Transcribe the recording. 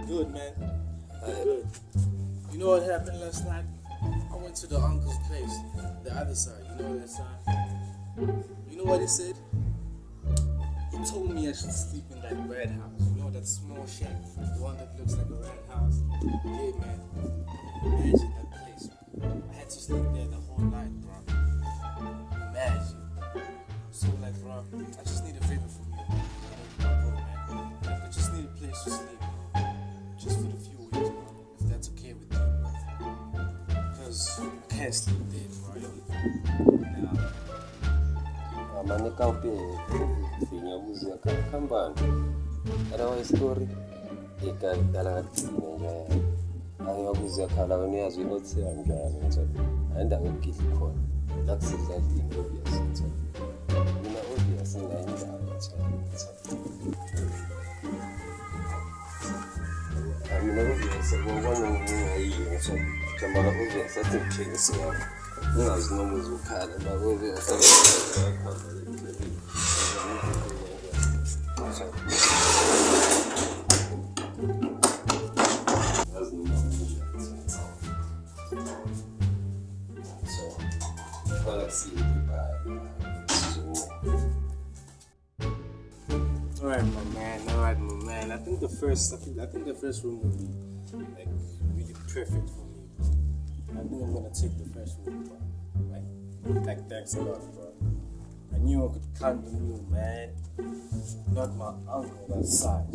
Good, man. Good. You know what happened last night? I went to the uncle's place, the other side. You know that side? You know what he said? He told me I should sleep in that red house. You know that small shack, the one that looks like a red house. Hey, man. Imagine that place. I had to sleep there the whole night, bro. Imagine. So, like, bro, I just need a favor from you. Bro, man. Like, I just need a place to sleep, bro. Just for the few weeks, bro. If that's okay with you, bro. Because I can't sleep there, bro. Now, Manika upe sinyabuzi yakambana era wa story ikadala nje ayabuzi yakhala wena yazi ukuthi anjani nje anda ukidli khona la kusidla into obvious mina obvious ngayindawo nje mina obvious ngokwana ngiyiyo nje jamala obvious athi mthengisi wami ungazi noma uzukhala la obvious Alright, my man. I think the first room would be like really perfect for me. I think I'm gonna take the first room, bro. Like thanks a lot, bro. I knew I could count on you, man. Not my uncle that side.